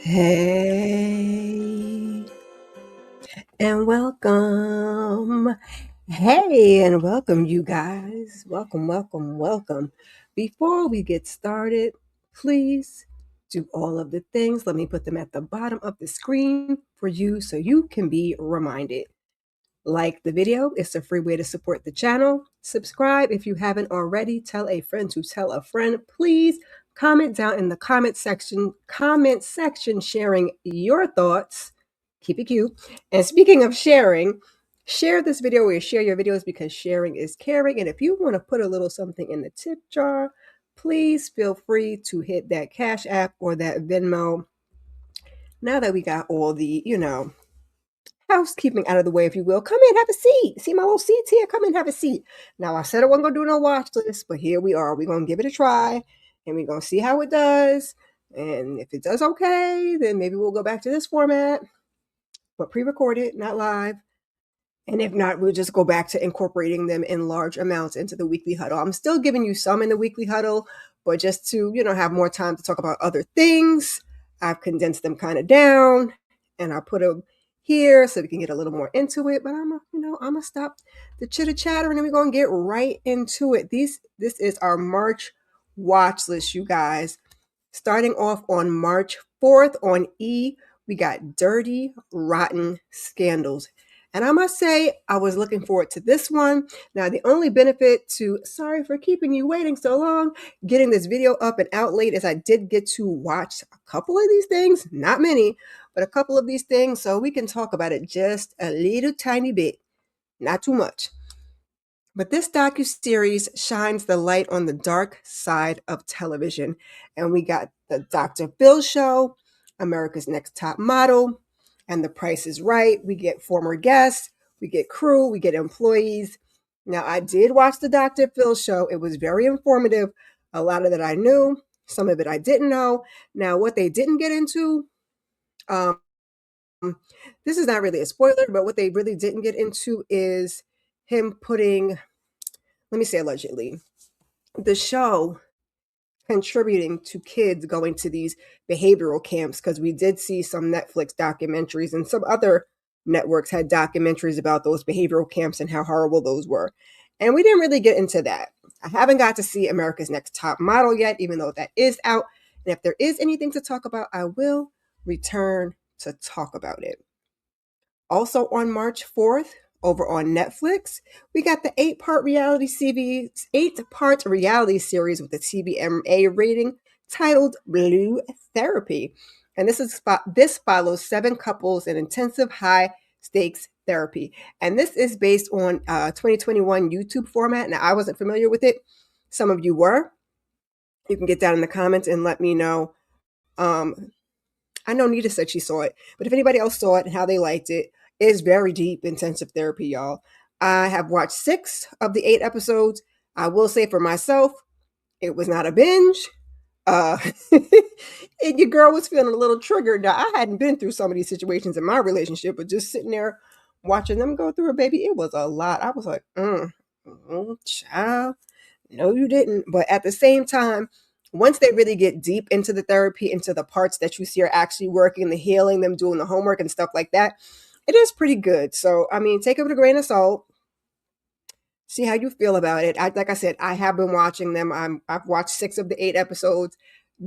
Hey, and welcome. Hey, and welcome, you guys. Welcome, welcome, welcome. Before we get started, please do all of the things. Let me put them at the bottom of the screen for you so you can be reminded. Like the video, it's a free way to support the channel. Subscribe if you haven't already. Tell a friend to tell a friend. Please comment down in the comment section sharing your thoughts. Keep it cute. And speaking of sharing, share this video or share your videos because sharing is caring. And if you want to put a little something in the tip jar, please feel free to hit that Cash App or that Venmo. Now that we got all the, housekeeping out of the way, if you will. Come in, have a seat. See my little seats here? Come in, have a seat. Now, I said I wasn't going to do no watch list, but here we are. We're going to give it a try, and we're going to see how it does. And if it does okay, then maybe we'll go back to this format, but pre-recorded, not live. And if not, we'll just go back to incorporating them in large amounts into the weekly huddle. I'm still giving you some in the weekly huddle, but just to, have more time to talk about other things, I've condensed them kind of down and I put them here so we can get a little more into it. But I'm gonna stop the chitter chatter and then we're gonna get right into it. This is our March watch list, you guys. Starting off on March 4th on E, we got Dirty Rotten Scandals. And I must say, I was looking forward to this one. Now, the only benefit to, sorry for keeping you waiting so long, getting this video up and out late is I did get to watch a couple of these things, not many, but a couple of these things, so we can talk about it just a little tiny bit, not too much. But this docuseries shines the light on the dark side of television. And we got the Dr. Phil Show, America's Next Top Model, and The Price is Right. We get former guests, we get crew, we get employees. Now, I did watch the Dr. Phil Show. It was very informative. A lot of it I knew, some of it I didn't know. Now, what they didn't get into, um, this is not really a spoiler, but what they really didn't get into is him putting, let me say allegedly, the show contributing to kids going to these behavioral camps, because we did see some Netflix documentaries and some other networks had documentaries about those behavioral camps and how horrible those were. And we didn't really get into that. I haven't got to see America's Next Top Model yet, even though that is out. And if there is anything to talk about, I will return to talk about it. Also on March 4th, over on Netflix, we got the 8-part reality series with the TVMA rating titled Blue Therapy. And this follows 7 couples in intensive high stakes therapy. And this is based on 2021 YouTube format. Now, I wasn't familiar with it. Some of you were. You can get down in the comments and let me know. I know Nita said she saw it, but if anybody else saw it and how they liked it, it's very deep, intensive therapy, y'all. I have watched 6 of the 8 episodes. I will say for myself, it was not a binge. And your girl was feeling a little triggered. Now, I hadn't been through some of these situations in my relationship, but just sitting there watching them go through it, baby, it was a lot. I was like, child, no, you didn't. But at the same time, once they really get deep into the therapy, into the parts that you see are actually working, the healing, them doing the homework and stuff like that, it is pretty good. So, I mean, take it with a grain of salt. See how you feel about it. Like I said, I have been watching them. I've watched 6 of the 8 episodes,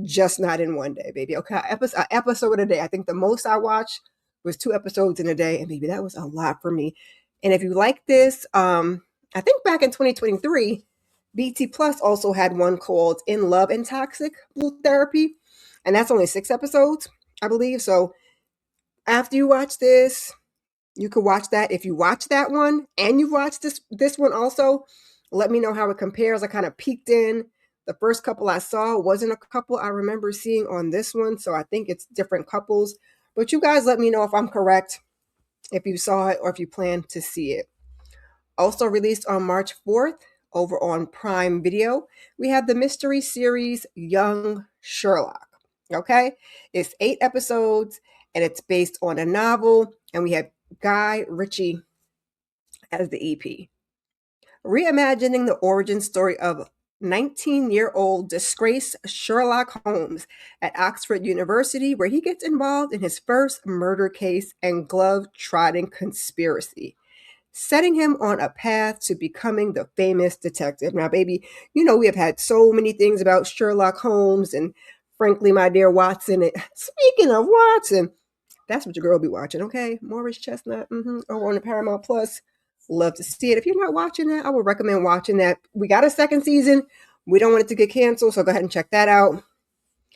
just not in one day, baby. Okay, episode a day. I think the most I watched was 2 episodes in a day, and maybe that was a lot for me. And if you like this, I think back in 2023, BT Plus also had one called In Love and Toxic Blue Therapy, and that's only 6 episodes, I believe. So after you watch this, you could watch that. If you watch that one and you've watched this one also, let me know how it compares. I kind of peeked in. The first couple I saw wasn't a couple I remember seeing on this one, so I think it's different couples. But you guys let me know if I'm correct, if you saw it or if you plan to see it. Also released on March 4th over on Prime Video, we have the mystery series Young Sherlock. Okay? It's 8 episodes and it's based on a novel, and we have Guy Ritchie as the EP. Reimagining the origin story of 19-year-old disgraced Sherlock Holmes at Oxford University, where he gets involved in his first murder case and glove-trotting conspiracy, setting him on a path to becoming the famous detective. Now, baby, we have had so many things about Sherlock Holmes and frankly, my dear Watson. And speaking of Watson, that's what your girl be watching, okay? Morris Chestnut, over on the Paramount Plus. Love to see it. If you're not watching that, I would recommend watching that. We got a second season. We don't want it to get canceled, so go ahead and check that out.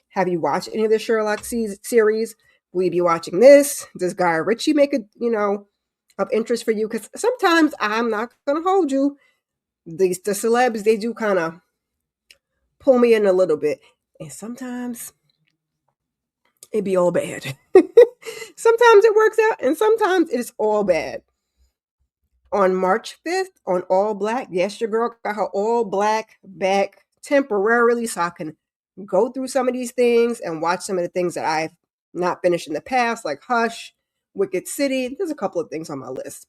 Have you watched any of the Sherlock series? Will you be watching this? Does Guy Ritchie make it, of interest for you? Because sometimes I'm not going to hold you. The celebs, they do kind of pull me in a little bit. And sometimes it be all bad. Sometimes it works out, and sometimes it's all bad. On March 5th, on All Black, yes, your girl got her All Black back temporarily so I can go through some of these things and watch some of the things that I've not finished in the past, like Hush, Wicked City. There's a couple of things on my list.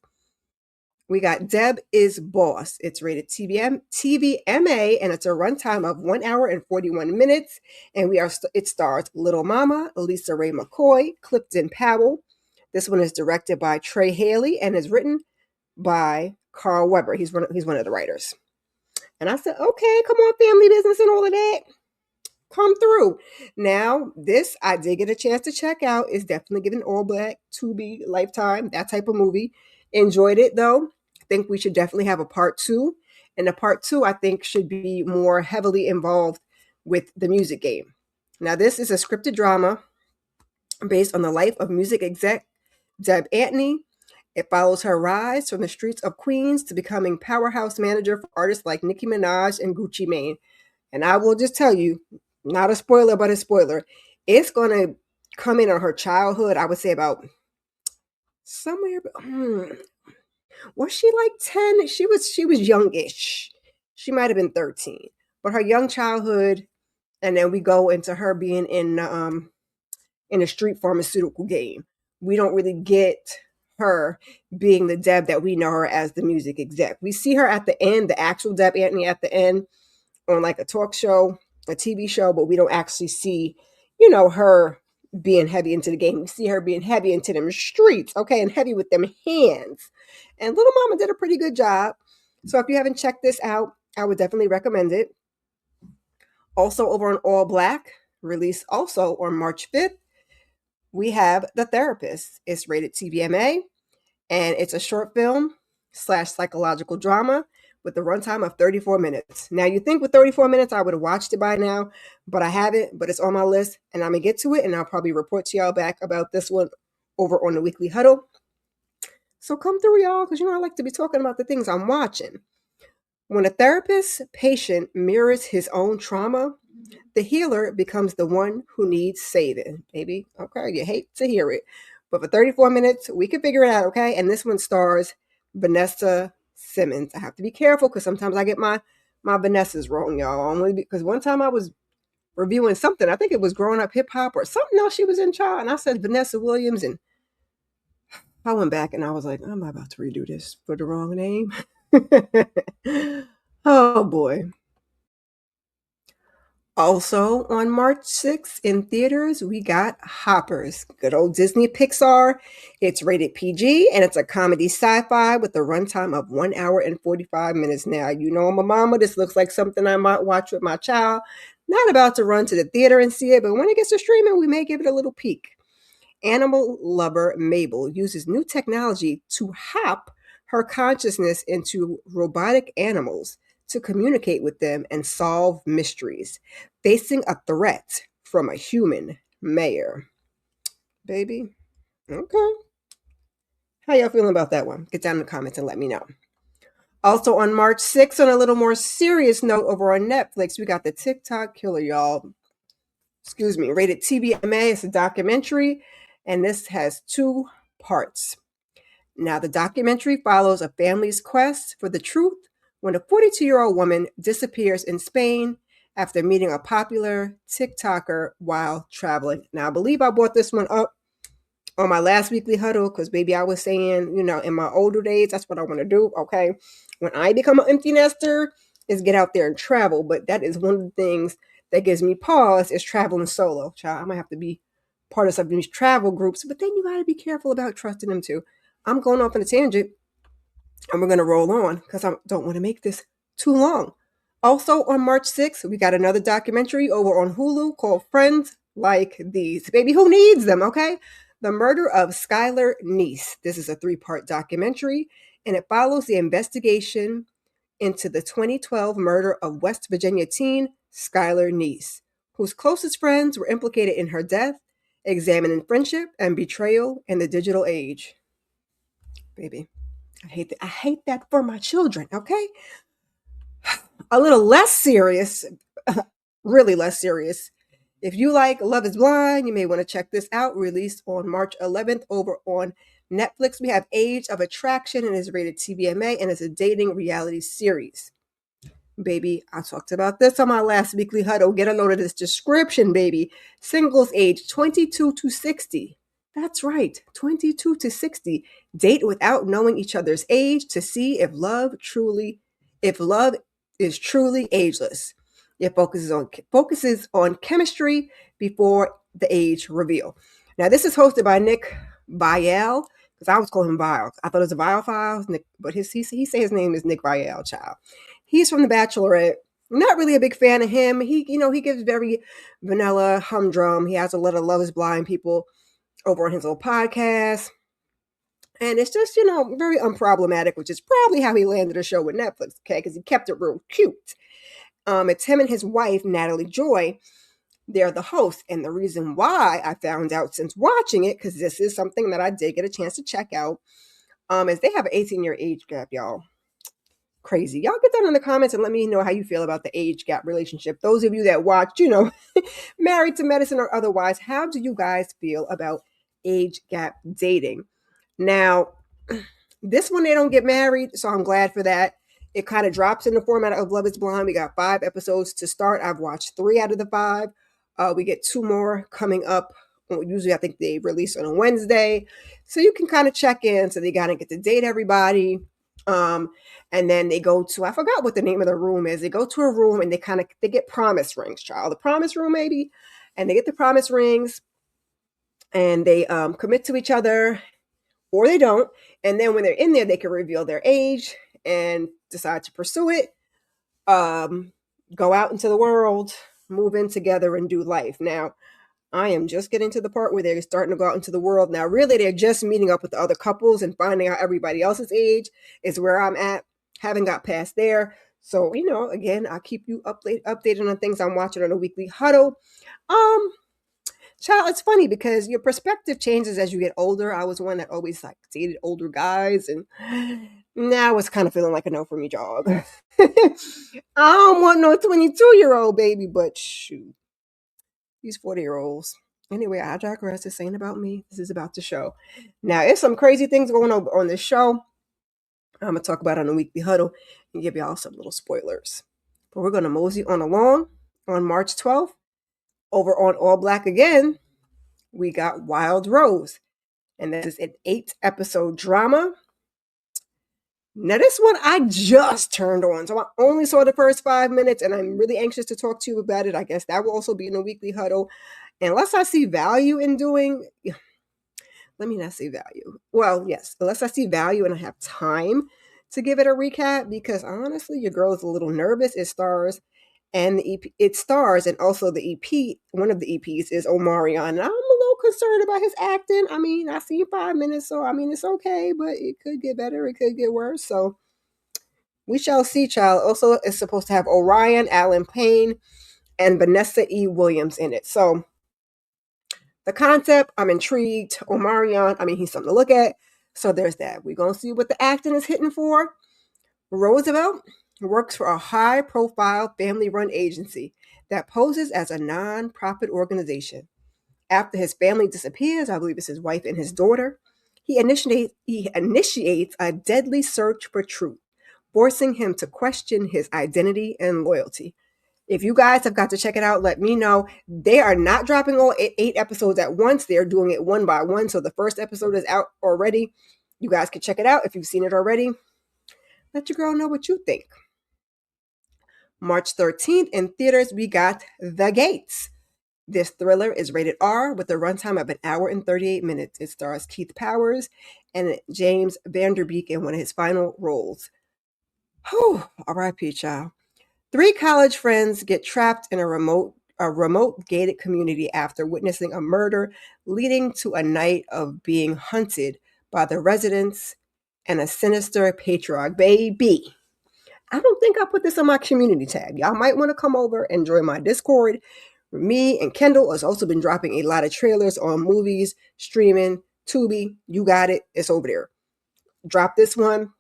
We got Deb is Boss. It's rated TVMA, and it's a runtime of 1 hour and 41 minutes. And it stars Little Mama, Lisa Ray McCoy, Clifton Powell. This one is directed by Trey Haley and is written by Carl Weber. He's one of the writers. And I said, okay, come on, family business and all of that. Come through. Now, this I did get a chance to check out. It's definitely giving All Black, Tubi, Lifetime, that type of movie. Enjoyed it though. I think we should definitely have a part 2. And the part 2, I think, should be more heavily involved with the music game. Now, this is a scripted drama based on the life of music exec Deb Antney. It follows her rise from the streets of Queens to becoming powerhouse manager for artists like Nicki Minaj and Gucci Mane. And I will just tell you, not a spoiler, but a spoiler, it's going to come in on her childhood. I would say about somewhere, was she like 10? She was youngish. She might have been 13. But her young childhood, and then we go into her being in a street pharmaceutical game. We don't really get her being the Deb that we know her as the music exec. We see her at the end, the actual Deb Antney at the end on like a talk show, a TV show, but we don't actually see, her being heavy into the game. We see her being heavy into them streets, okay, and heavy with them hands. And Little Mama did a pretty good job. So if you haven't checked this out, I would definitely recommend it. Also over on All Black, released also on March 5th, we have The Therapist. It's rated TVMA, and it's a short film / psychological drama with a runtime of 34 minutes. Now, you think with 34 minutes, I would have watched it by now, but I haven't, but it's on my list, and I'm going to get to it, and I'll probably report to y'all back about this one over on the Weekly Huddle. So come through, y'all, because I like to be talking about the things I'm watching. When a therapist's patient mirrors his own trauma, the healer becomes the one who needs saving. Baby, okay, you hate to hear it. But for 34 minutes, we can figure it out, okay? And this one stars Vanessa Simmons. I have to be careful because sometimes I get my Vanessas wrong, y'all. Only because one time I was reviewing something, I think it was Growing Up Hip Hop or something else she was in, child, and I said Vanessa Williams, and I went back and I was like, I'm about to redo this for the wrong name. Oh boy. Also on March 6th in theaters, we got Hoppers, good old Disney Pixar. It's rated PG and it's a comedy sci-fi with a runtime of 1 hour and 45 minutes. Now, my mama, this looks like something I might watch with my child. Not about to run to the theater and see it, but when it gets to streaming, we may give it a little peek. Animal lover Mabel uses new technology to hop her consciousness into robotic animals to communicate with them and solve mysteries, facing a threat from a human mayor. Baby, okay. How y'all feeling about that one? Get down in the comments and let me know. Also on March 6th, on a little more serious note over on Netflix, we got The TikTok Killer, y'all. Excuse me, rated TVMA. It's a documentary, and this has 2 parts. Now, the documentary follows a family's quest for the truth when a 42-year-old woman disappears in Spain after meeting a popular TikToker while traveling. Now, I believe I brought this one up on my last Weekly Huddle because, baby, I was saying, in my older days, that's what I want to do, okay? When I become an empty nester, is get out there and travel. But that is one of the things that gives me pause is traveling solo. Child, I might have to be part of some of these travel groups, but then you got to be careful about trusting them too. I'm going off on a tangent and we're going to roll on because I don't want to make this too long. Also on March 6th, we got another documentary over on Hulu called Friends Like These. Baby, who needs them, okay? The Murder of Skylar Neese. This is a 3-part documentary, and it follows the investigation into the 2012 murder of West Virginia teen Skylar Neese, whose closest friends were implicated in her death, examining friendship and betrayal in the digital age. Baby, I hate that for my children, okay? A little less serious, really less serious. If you like Love is Blind, you may want to check this out. Released on March 11th over on Netflix. We have Age of Attraction and is rated TVMA and is a dating reality series. Baby, I talked about this on my last weekly huddle. Get a load of this description, baby. Singles age 22 to 60. That's right, 22 to 60. Date without knowing each other's age to see if love is truly ageless. It focuses on chemistry before the age reveal. Now, this is hosted by Nick Viall, because I was calling him Viall. I thought it was a Viall Files, but he say his name is Nick Viall, child. He's from The Bachelorette. Not really a big fan of him. He gives very vanilla humdrum. He has a lot of Love is Blind people over on his little podcast. And it's just, very unproblematic, which is probably how he landed a show with Netflix, okay? Because he kept it real cute. It's him and his wife, Natalie Joy. They're the hosts. And the reason why I found out since watching it, because this is something that I did get a chance to check out, is they have an 18-year age gap, y'all. Crazy. Y'all get that in the comments and let me know how you feel about the age gap relationship. Those of you that watch, Married to Medicine or otherwise, how do you guys feel about age gap dating? Now, this one, they don't get married, so I'm glad for that. It kind of drops in the format of Love is Blind. We got 5 episodes to start. I've watched 3 out of the 5. We get 2 more coming up. Usually, I think they release on a Wednesday. So you can kind of check in. So they got to get to date everybody. And then they go to, I forgot what the name of the room is. They go to a room and they get promise rings, child. The promise room, maybe. And they get the promise rings and they commit to each other, or they don't. And then when they're in there, they can reveal their age and decide to pursue it, go out into the world, move in together and do life. Now, I am just getting to the part where they're starting to go out into the world. Now, really, they're just meeting up with the other couples and finding out everybody else's age is where I'm at. Haven't got past there. So, again, I'll keep you updated on things I'm watching on a weekly huddle. Child, it's funny because your perspective changes as you get older. I was one that always dated older guys, and now it's kind of feeling like a no for me, dog. I don't want no 22-year-old baby, but shoot, these 40-year-olds. Anyway, I digress. This ain't about me. This is about the show. Now, there's some crazy things going on this show. I'm going to talk about it on a weekly huddle and give y'all some little spoilers. But we're going to mosey on along. On March 12th, over on All Black again, we got Wild Rose. And this is an 8-episode drama. Now, this one I just turned on. So I only saw the first 5 minutes, and I'm really anxious to talk to you about it. I guess that will also be in a weekly huddle. Unless I see value in doing... Let me not say value. Well, yes, unless I see value and I have time to give it a recap, because honestly, your girl is a little nervous. It stars and also the EP, one of the EPs is Omarion. And I'm a little concerned about his acting. I mean, I seen 5 minutes, so I mean, it's okay, but it could get better. It could get worse. So we shall see, child. Also, it's supposed to have Orion, Alan Payne, and Vanessa E. Williams in it. So the concept, I'm intrigued. Omarion, I mean, he's something to look at. So there's that. We're going to see what the acting is hitting for. Roosevelt works for a high-profile family-run agency that poses as a non-profit organization. After his family disappears, I believe it's his wife and his daughter, he initiates a deadly search for truth, forcing him to question his identity and loyalty. If you guys have got to check it out, let me know. They are not dropping all 8 episodes at once. They're doing it one by one. So the first episode is out already. You guys can check it out if you've seen it already. Let your girl know what you think. March 13th, in theaters, we got The Gates. This thriller is rated R with a runtime of an hour and 38 minutes. It stars Keith Powers and James Van Der Beek in one of his final roles. Whew, R.I.P. child. Three college friends get trapped in a remote gated community after witnessing a murder, leading to a night of being hunted by the residents and a sinister patriarch. Baby, I don't think I put this on my community tab. Y'all might want to come over and join my Discord. Me and Kendall has also been dropping a lot of trailers on movies, streaming, Tubi. You got it. It's over there. Drop this one.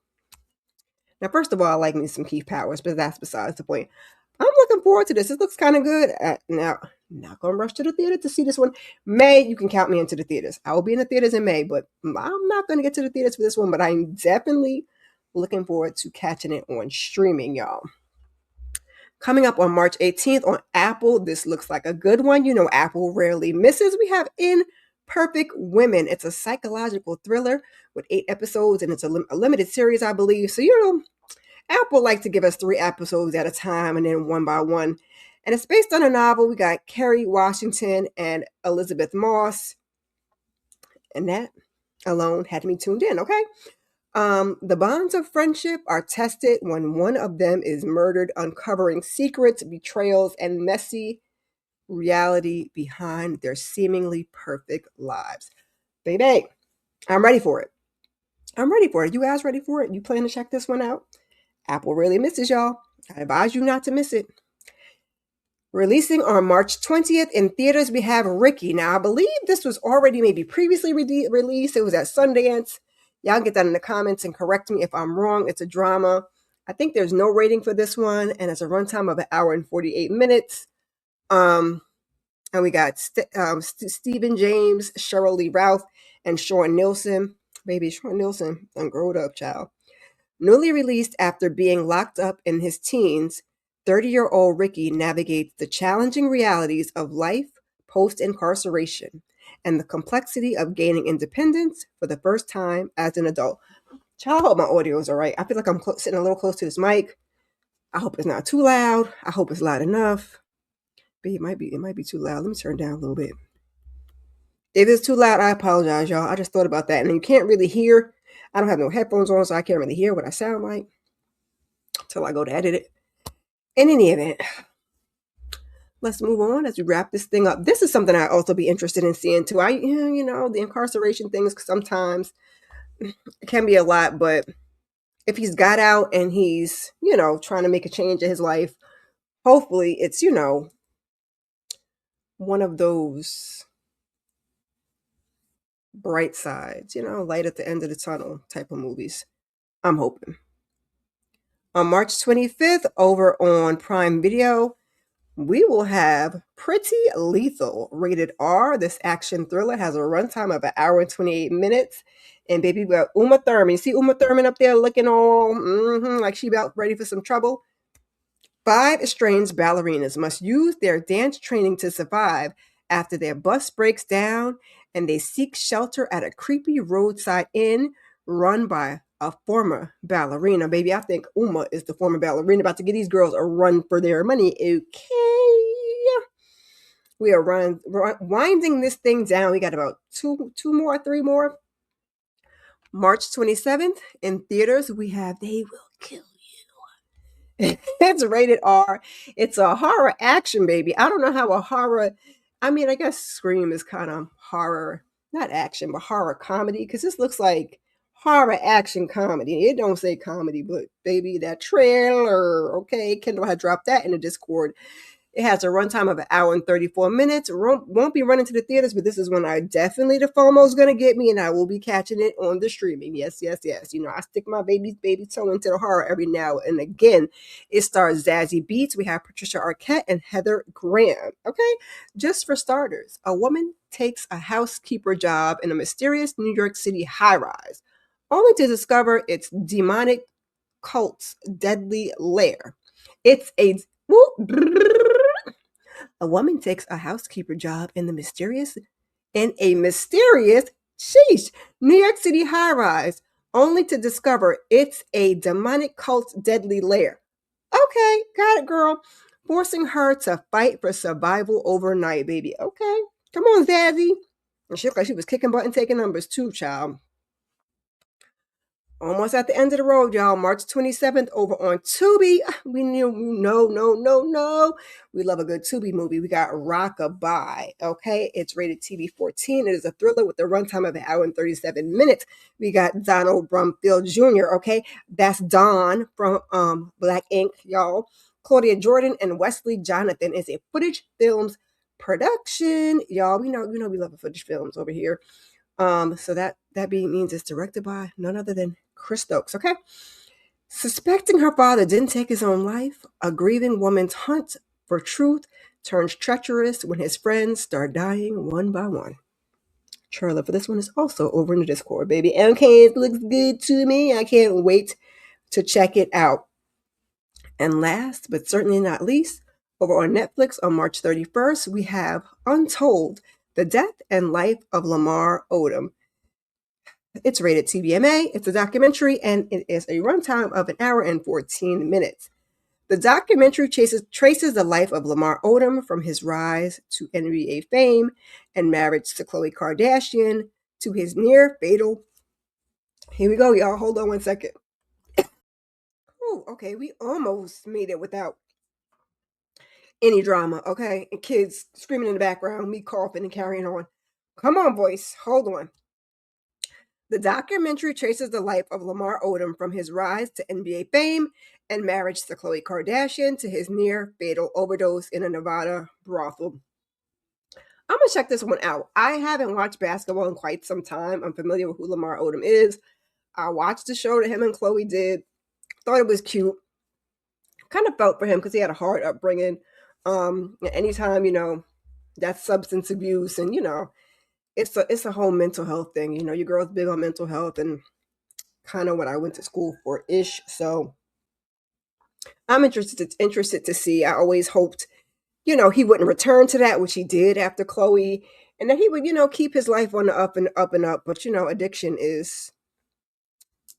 Now, first of all, I like me some Keith Powers, but that's besides the point. I'm looking forward to this. This looks kind of good. Now, not going to rush to the theater to see this one. May, you can count me into the theaters. I will be in the theaters in May, but I'm not going to get to the theaters for this one, but I'm definitely looking forward to catching it on streaming, y'all. Coming up on March 18th on Apple, this looks like a good one. You know, Apple rarely misses. We have Imperfect Women. It's a psychological thriller with 8 episodes, and it's a limited series, I believe. So, you know, Apple like to give us 3 episodes at a time and then one by one. And it's based on a novel. We got Kerry Washington and Elizabeth Moss. And that alone had me tuned in, okay? The bonds of friendship are tested when one of them is murdered, uncovering secrets, betrayals, and messy reality behind their seemingly perfect lives. Baby, I'm ready for it. I'm ready for it. You guys ready for it? You plan to check this one out? Apple really misses y'all. I advise you not to miss it. Releasing on March 20th in theaters, we have Ricky. Now, I believe this was already maybe previously released. It was at Sundance. Y'all get that in the comments and correct me if I'm wrong. It's a drama. I think there's no rating for this one, and it's a runtime of an hour and 48 minutes. And we got Stephen James, Cheryl Lee Ralph, and Sean Nielsen. Baby, Sean Nielsen, done growed up, child. Newly released after being locked up in his teens, 30-year-old Ricky navigates the challenging realities of life post-incarceration and the complexity of gaining independence for the first time as an adult. Child, I hope my audio is all right. I feel like I'm sitting a little close to this mic. I hope it's not too loud. I hope it's loud enough. But it might be too loud. Let me turn it down a little bit. If it's too loud, I apologize, y'all. I just thought about that. And you can't really hear. I don't have no headphones on, so I can't really hear what I sound like until I go to edit it. In any event, let's move on as we wrap this thing up. This is something I'd also be interested in seeing too. The incarceration things sometimes it can be a lot, but if he's got out and he's, trying to make a change in his life, hopefully it's, one of those bright sides, light at the end of the tunnel type of movies. I'm hoping. On March 25th, over on Prime Video, we will have Pretty Lethal, rated R. This action thriller has a runtime of an hour and 28 minutes. And baby, we got Uma Thurman. You see Uma Thurman up there looking all like she about ready for some trouble? 5 estranged ballerinas must use their dance training to survive after their bus breaks down and they seek shelter at a creepy roadside inn run by a former ballerina. Baby, I think Uma is the former ballerina about to give these girls a run for their money. Okay. We are winding this thing down. We got about 3 more. March 27th in theaters, we have They Will Kill You. It's rated R. It's a horror action, baby. I don't know how a horror, I guess Scream is kind of horror, not action, but horror comedy, because this looks like horror action comedy. It don't say comedy, but baby, that trailer, okay, Kendall had dropped that in the Discord. It has a runtime of an hour and 34 minutes. Won't be running to the theaters, but this is when I definitely, the FOMO's going to get me, and I will be catching it on the streaming. Yes. I stick my baby toe into the horror every now and again. It stars Zazie Beetz. We have Patricia Arquette and Heather Graham. Okay? Just for starters, a woman takes a housekeeper job in a mysterious New York City high-rise, only to discover its demonic cult's deadly lair. A woman takes a housekeeper job in a mysterious New York City high-rise, only to discover it's a demonic cult's deadly lair. Okay, got it, girl. Forcing her to fight for survival overnight, baby. Okay, come on, Zazzy. And she looked like she was kicking butt and taking numbers too, child. Almost at the end of the road, y'all. March 27th over on Tubi. We knew, no, no, no, no. We love a good Tubi movie. We got Rockabye, okay? It's rated TV 14. It is a thriller with a runtime of an hour and 37 minutes. We got Donald Brumfield Jr., okay? That's Don from Black Ink, y'all. Claudia Jordan and Wesley Jonathan is a Footage Films production. Y'all, we love the Footage Films over here. So that means it's directed by none other than Chris Stokes, okay? Suspecting her father didn't take his own life, a grieving woman's hunt for truth turns treacherous when his friends start dying one by one. Trailer for this one is also over in the Discord, baby. Okay, it looks good to me. I can't wait to check it out. And last, but certainly not least, over on Netflix on March 31st, we have Untold, The Death and Life of Lamar Odom. It's rated TVMA. It's a documentary, and it is a runtime of an hour and 14 minutes. The documentary traces the life of Lamar Odom from his rise to NBA fame and marriage to Khloe Kardashian to his near fatal. Here we go, y'all. Hold on one second. Ooh, okay, we almost made it without any drama, okay? And kids screaming in the background, me coughing and carrying on. Come on, voice. Hold on. The documentary traces the life of Lamar Odom from his rise to NBA fame and marriage to Khloe Kardashian to his near fatal overdose in a Nevada brothel. I'm gonna check this one out. I haven't watched basketball in quite some time. I'm familiar with who Lamar Odom is. I watched the show that him and Khloe did. Thought it was cute. Kind of felt for him because he had a hard upbringing. Anytime that's substance abuse, and it's a whole mental health thing. Your girl's big on mental health, and kind of what I went to school for ish. So I'm interested to see. I always hoped, he wouldn't return to that, which he did after Khloe, and that he would, keep his life on the up and up and up. But addiction is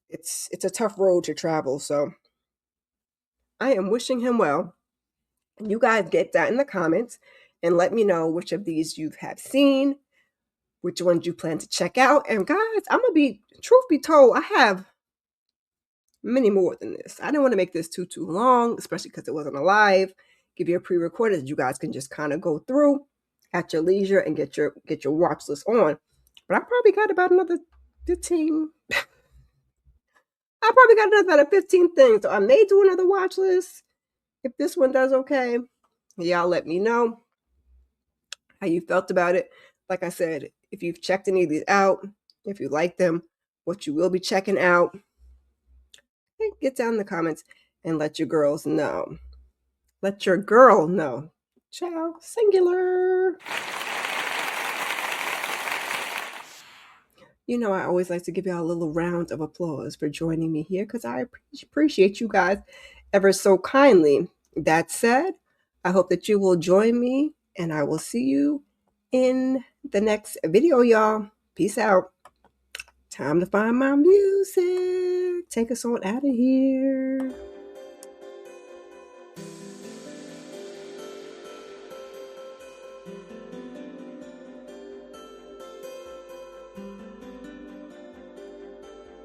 it's a tough road to travel. So I am wishing him well. And you guys get that in the comments and let me know which of these you have seen, which ones you plan to check out. And guys, truth be told, I have many more than this. I didn't want to make this too long, especially because it wasn't a live. Give you a pre-recorded that you guys can just kind of go through at your leisure and get your watch list on. But I probably got about another 15. I probably got another 15 things. So I may do another watch list. If this one does okay, y'all let me know how you felt about it. Like I said, if you've checked any of these out, if you like them, what you will be checking out, get down in the comments and let your girls know. Let your girl know. Ciao, singular. I always like to give y'all a little round of applause for joining me here because I appreciate you guys ever so kindly. That said, I hope that you will join me, and I will see you in the next video, y'all. Peace out. Time to find my music. Take us on out of here.